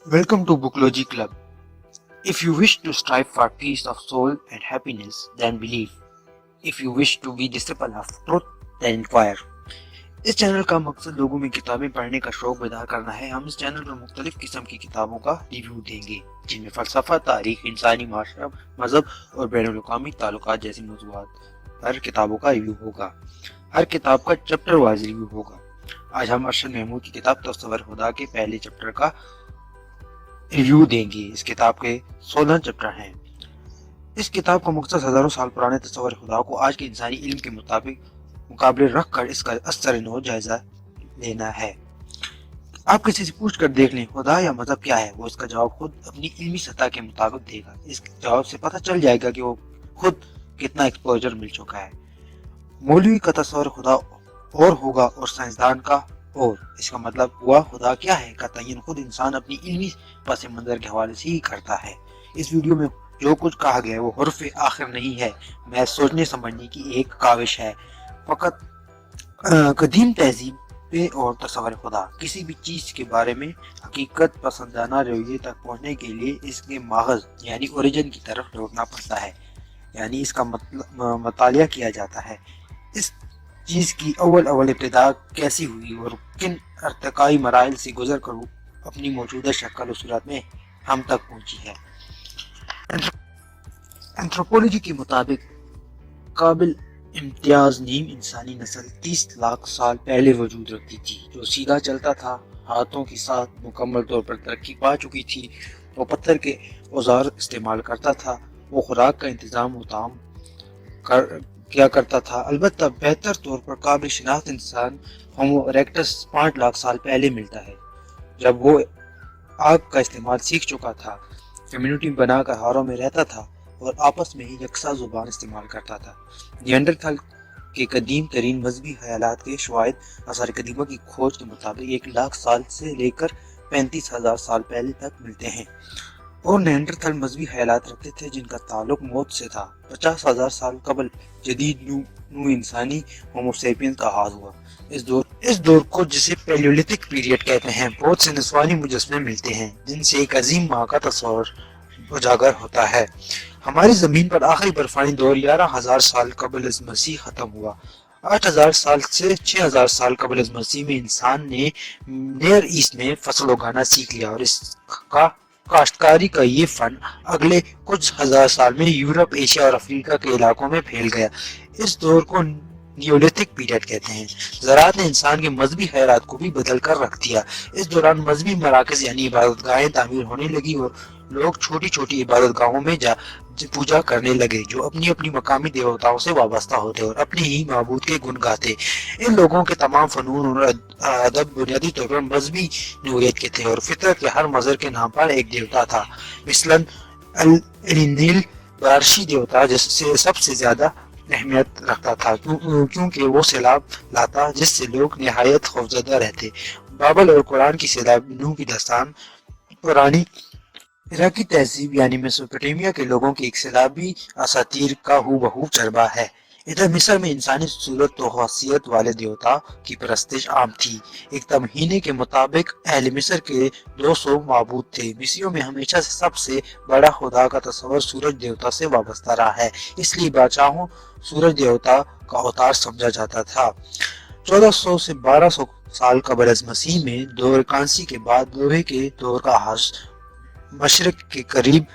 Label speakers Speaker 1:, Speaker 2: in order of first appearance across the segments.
Speaker 1: Welcome to Booklogy Club. If you wish to strive for peace of soul and happiness, then believe. If you wish to be disciple of truth, then inquire. इस channel का मकसद लोगों में किताबें पढ़ने का शौक पैदा करना है। हम इस चैनल पर मुख्तलिफ किस्म की किताबों का रिव्यू देंगे, जिनमें फ़लसफ़ा, तारीख, इंसानी माशरा, मज़हब और बैनुल-अक़वामी ताल्लुकात जैसी मौज़ूआत पर किताबों का रिव्यू होगा। हर किताब का चैप्टर वाइज रिव्यू होगा। आज हम अरशद महमूद की किताब तस्वर खुदा के पहले चैप्टर का रिव्यू देंगे। इस किताब के 16 चैप्टर हैं। इस किताब का मकसद हजारों साल पुराने तस्वर खुदा को आज के इंसानी इल्म के मुताबिक मुकाबले रख कर इसका असर नौ जायजा लेना है। आप किसी से पूछ कर देख लें खुदा या मजहब क्या है, वो इसका जवाब खुद अपनी इल्मी सतह के मुताबिक देगा। इस जवाब से पता चल जाएगा कि वो खुद कितना एक्सपोजर मिल चुका है। मौलवी का तस्वर खुदा और होगा और साइंसदान का और। इसका मतलब हुआ खुदा क्या है का तयन खुद इंसान अपनी इल्मी पस मंजर के हवाले से ही करता है। इस वीडियो में जो कुछ कहा गया है वो हर्फ आखिर नहीं है, मैं सोचने समझने की एक काविश है। फकत कदीम तहजीब पे और तस्वर खुदा किसी भी चीज़ के बारे में हकीकत पसंदाना रवैये तक पहुँचने के लिए इसके मागज़ यानी ओरिजिन की तरफ लौटना पड़ता है, यानी इसका मतालिया किया जाता है। इस चीज़ की अव्वल इब्तिदा कैसी हुई और किन अर्तकाई मराइल से गुजर कर अपनी मौजूदा शक्ल और सूरत में हम तक पहुंची है। एंथ्रोपोलॉजी के मुताबिक काबिल इम्तियाज नीम इंसानी नस्ल 30 लाख साल पहले वजूद रखती थी, जो सीधा चलता था, हाथों के साथ मुकम्मल तौर पर तरक्की पा चुकी थी। वो पत्थर के औजार इस्तेमाल करता था, वो खुराक का इंतज़ाम किया करता था। अलबत्ता बेहतर तौर पर काबिल शिनाख्त इंसान होमो इरेक्टस 5 लाख साल पहले मिलता है, जब वो आग का इस्तेमाल सीख चुका था, कम्युनिटी बनाकर हारों में रहता था और आपस में ही यकसा जुबान इस्तेमाल करता था। नियंडरथल के कदीम तरीन मजहबी ख्यालात के शवाहिद आसार कदीमा की खोज के मुताबिक 1 लाख साल से लेकर 35,000 साल पहले तक मिलते हैं और नियंडरथल मजहबी ख्यालात रखते थे जिनका ताल्लुक मौत से था। 50,000 साल कबल जदीद नू इंसानी होमो सेपियंस का आगाज हुआ। इस दौर को जिसे पैलियोलिथिक पीरियड कहते हैं, बहुत से नस्वानी मुजस्मे मिलते हैं जिनसे एक अजीम माँ का तस्वर उजागर होता है। हमारी जमीन पर आखिरी बर्फानी दौर 11,000 साल कबल मसीह खत्म हुआ। 8,000 साल से 6,000 साल कबल मसीह में इंसान ने नियर ईस्ट में फसल उगाना सीख लिया और इसका काश्तकारी का ये फन अगले कुछ हजार साल में यूरोप, एशिया और अफ्रीका के इलाकों में फैल गया। इस दौर को नियोलिथिक पीरियड कहते हैं। ज़राअत ने इंसान के मजहबी ख्यालात को भी बदल कर रख दिया। इस दौरान मजहबी मराकज़ यानी इबादतगाहें तामीर होने लगी और लोग छोटी छोटी इबादतगाहों में पूजा करने लगे, जो अपनी अपनी मकामी देवताओं से वाबस्ता होते और अपने ही माबूद के गुण गाते। इन लोगों के तमाम फनून और अदब बुनियादी तौर पर मजहबी नोयत के थे और फितरत के हर मजहर के नाम पर एक देवता था। मिसलन अल-इनिल बारशी देवता जिससे सबसे ज्यादा अहमियत रखता था, क्योंकि वो सैलाब लाता जिससे लोग निहायत खौफजदा रहते। बाइबल और कुरान की सैलाब नूह की दास्तान पुरानी इराकी तहजीब यानी मेसोपोटामिया के लोगों की एक सैलाबी असातीर का हूबहू चरबा है। इधर मिस्र में इंसानी सूरत और खासियत वाले देवता की परस्तिश आम थी। एक तमहीने के मुताबिक अहले मिस्र के 200 माबूद थे। मिस्रियों में हमेशा से सबसे बड़ा खुदा का तस्वर सूरज देवता से वाबस्ता रहा है, इसलिए बादशाहों सूरज देवता का अवतार समझा जाता था। 1400 से 1200 साल कबल मसीह में दौर कांसी के बाद लोहे के दौर का आगाज मशरक के करीब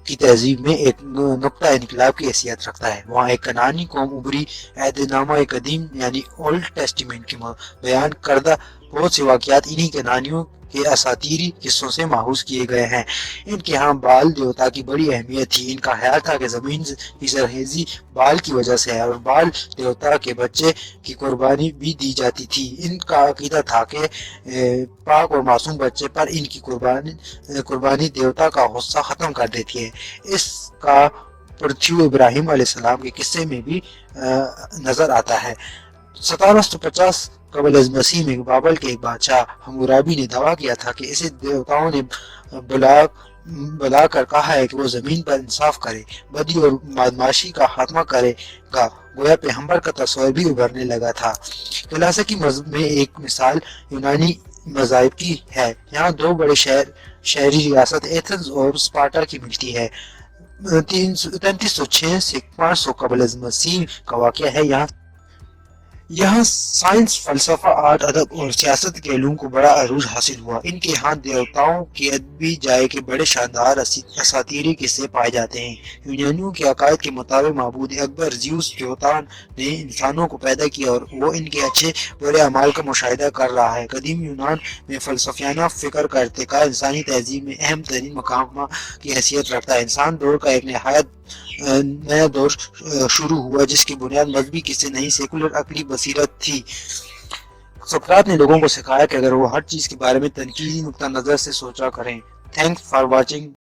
Speaker 1: की तहजीब में एक नुक्ता इनकलाब की हैसियत रखता है। वहाँ एक कनानी कौम उभरी। अहदनामा कदीम यानी ओल्ड टेस्टिमेंट के बयान करदा बहुत से वाक़यात इन्हीं कनानियों के असातीरी हिस्सों से माहूस किए गए हैं। इनके यहाँ बाल देवता की बड़ी अहमियत थी। इनका ख्याल था कि जमीन की सरहेजी बाल की वजह से है और बाल देवता के बच्चे की कुर्बानी भी दी जाती थी। इनका अकीदा था कि पाक और मासूम बच्चे पर इनकी कुर्बानी देवता का गुस्सा खत्म कर देती है। इसका पृथ्वी इब्राहिम अलैहिस्सलाम के किस्से में भी नजर आता है। 1750 कबल मसीह में बाबल के एक बादशाह हम्मुराबी ने दावा किया था कि इसे देवताओं ने बुलाकर कहा है कि वो जमीन पर इंसाफ करे, बदी और बदमाशी का खात्मा करेगा। गोया पैगंबर का तस्वर भी उभरने लगा था। क्लासिकी मजहब में एक मिसाल यूनानी मज़ाहिब की है। यहाँ दो बड़े शहर شہری ریاست ایتھنز اور اسپارٹا کی ملتی ہے۔ 3306 سے 500 قبل از مسیح کا واقعہ ہے۔ یہاں سائنس، فلسفہ، آرٹ، ادب اور سیاست کے علوم کو بڑا عروج حاصل ہوا۔ ان کے ہاں دیوتاؤں کی ادبی جائے کے بڑے شاندار اساطیری قصے پائے جاتے ہیں۔ یونانیوں کے عقائد کے مطابق معبود اکبر زیوس دیوتا نے انسانوں کو پیدا کیا اور وہ ان کے اچھے برے اعمال کا مشاہدہ کر رہا ہے۔ قدیم یونان میں فلسفیانہ فکر کا ارتقاء انسانی تہذیب میں اہم ترین مقام کی حیثیت رکھتا ہے۔ انسان دور کا ایک نہایت نیا دور شروع ہوا جس کی بنیاد مذہبی قصے نہیں، سیکولر عقلی بصیرت تھی۔ سقراط نے لوگوں کو سکھایا کہ اگر وہ ہر چیز کے بارے میں تنقیدی نقطہ نظر سے سوچا کریں۔ Thanks for watching.